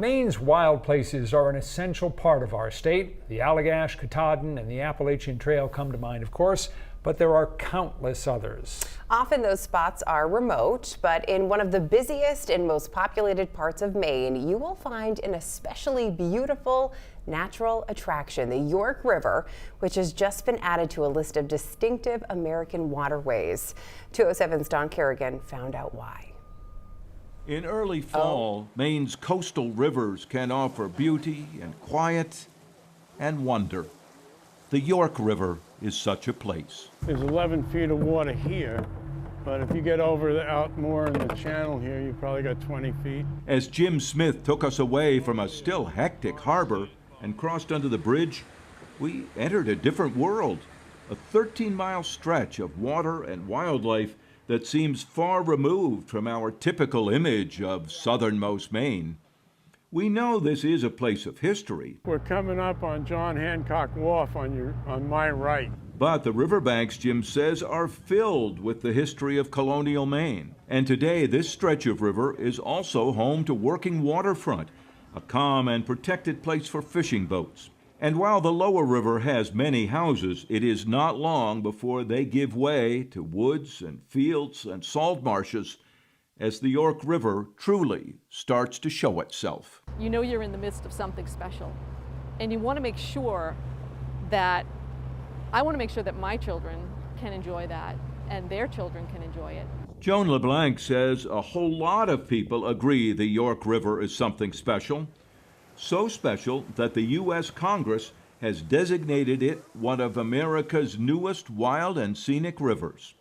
Maine's wild places are an essential part of our state. The Allagash, Katahdin, and the Appalachian Trail come to mind, of course, but there are countless others. Often those spots are remote, but in one of the busiest and most populated parts of Maine, you will find an especially beautiful natural attraction, the York River, which has just been added to a list of distinctive American waterways. 207's Don Kerrigan found out why. In early fall, Maine's coastal rivers can offer beauty and quiet and wonder. The York River is such a place. There's 11 feet of water here, but if you get out more in the channel here, you probably got 20 feet. As Jim Smith took us away from a still hectic harbor and crossed under the bridge, we entered a different world, a 13-mile stretch of water and wildlife that seems far removed from our typical image of southernmost Maine. We know this is a place of history. We're coming up on John Hancock Wharf on my right. But the riverbanks, Jim says, are filled with the history of colonial Maine. And today, this stretch of river is also home to working waterfront, a calm and protected place for fishing boats. And while the lower river has many houses, it is not long before they give way to woods and fields and salt marshes as the York River truly starts to show itself. You know you're in the midst of something special, and you want to make sure that, I want to make sure that my children can enjoy that and their children can enjoy it. Joan LeBlanc says a whole lot of people agree the York River is something special. So special that the U.S. Congress has designated it one of America's newest wild and scenic rivers.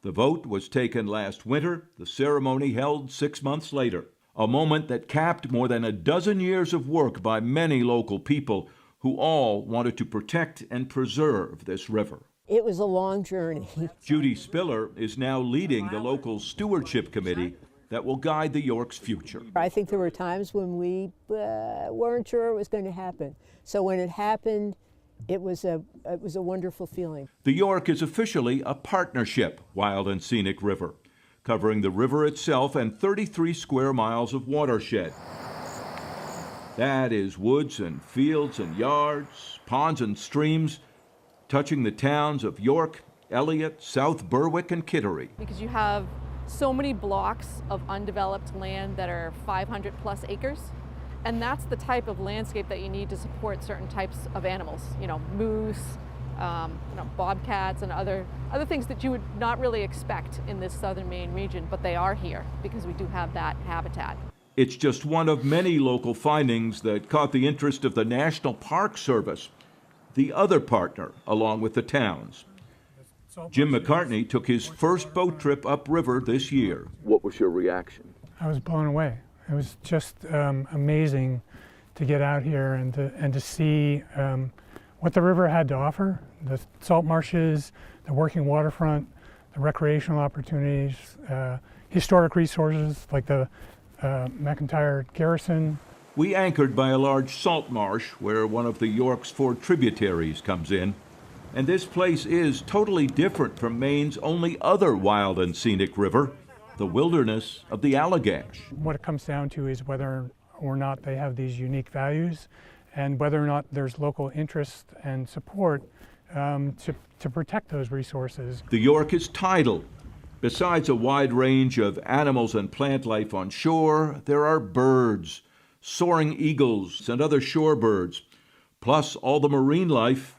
The vote was taken last winter, the ceremony held 6 months later, a moment that capped more than a dozen years of work by many local people who all wanted to protect and preserve this river. It was a long journey. Judy Spiller is now leading the local stewardship committee that will guide the York's future. I think there were times when we weren't sure it was going to happen. So when it happened, it was a wonderful feeling. The York is officially a partnership, Wild and Scenic River, covering the river itself and 33 square miles of watershed. That is woods and fields and yards, ponds and streams, touching the towns of York, Elliott, South Berwick, and Kittery. Because you have so many blocks of undeveloped land that are 500 plus acres. And that's the type of landscape that you need to support certain types of animals, moose, bobcats, and other things that you would not really expect in this southern Maine region, but they are here because we do have that habitat. It's just one of many local findings that caught the interest of the National Park Service, the other partner along with the towns. Jim McCartney took his first boat trip upriver this year. What was your reaction? I was blown away. It was just amazing to get out here and to see what the river had to offer, the salt marshes, the working waterfront, the recreational opportunities, historic resources like the McIntyre Garrison. We anchored by a large salt marsh where one of the York's 4 tributaries comes in. And this place is totally different from Maine's only other wild and scenic river, the wilderness of the Allagash. What it comes down to is whether or not they have these unique values and whether or not there's local interest and support to protect those resources. The York is tidal. Besides a wide range of animals and plant life on shore, there are birds, soaring eagles and other shorebirds, plus all the marine life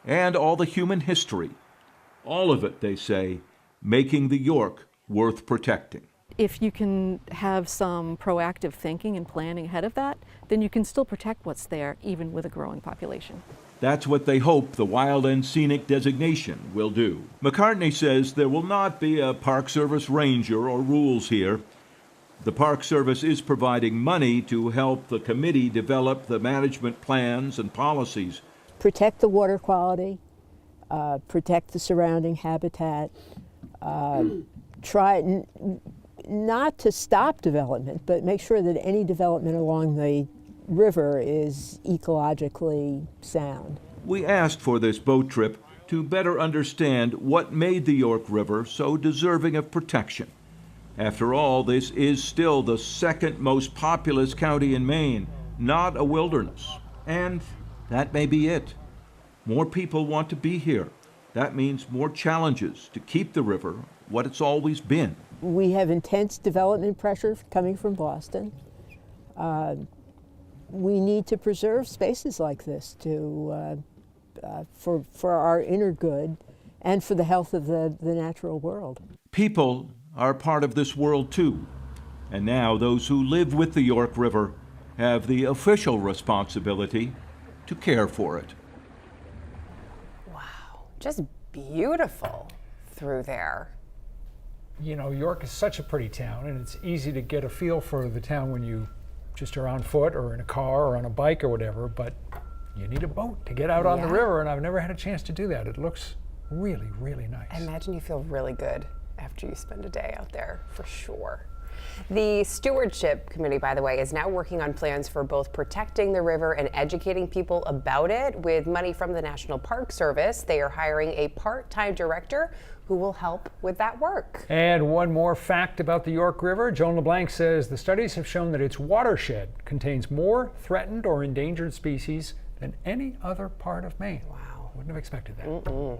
and all the human history. All of it, they say, making the York worth protecting. If you can have some proactive thinking and planning ahead of that, then you can still protect what's there, even with a growing population. That's what they hope the Wild and Scenic designation will do. McCartney says there will not be a Park Service ranger or rules here. The Park Service is providing money to help the committee develop the management plans and policies. Protect the water quality, protect the surrounding habitat, try not to stop development, but make sure that any development along the river is ecologically sound. We asked for this boat trip to better understand what made the York River so deserving of protection After all, this is still the second most populous county in Maine, not a wilderness. And that may be it. More people want to be here. That means more challenges to keep the river what it's always been. We have intense development pressure coming from Boston. We need to preserve spaces like this for our inner good and for the health of the natural world. People are part of this world too. And now those who live with the York River have the official responsibility to care for it. Wow, just beautiful through there. You know, York is such a pretty town, and it's easy to get a feel for the town when you just are on foot or in a car or on a bike or whatever, but you need a boat to get out on the river, and I've never had a chance to do that. It looks really, really nice. I imagine you feel really good after you spend a day out there, for sure. The Stewardship Committee, by the way, is now working on plans for both protecting the river and educating people about it. With money from the National Park Service, they are hiring a part-time director who will help with that work. And one more fact about the York River. Joan LeBlanc says the studies have shown that its watershed contains more threatened or endangered species than any other part of Maine. Wow. Wouldn't have expected that.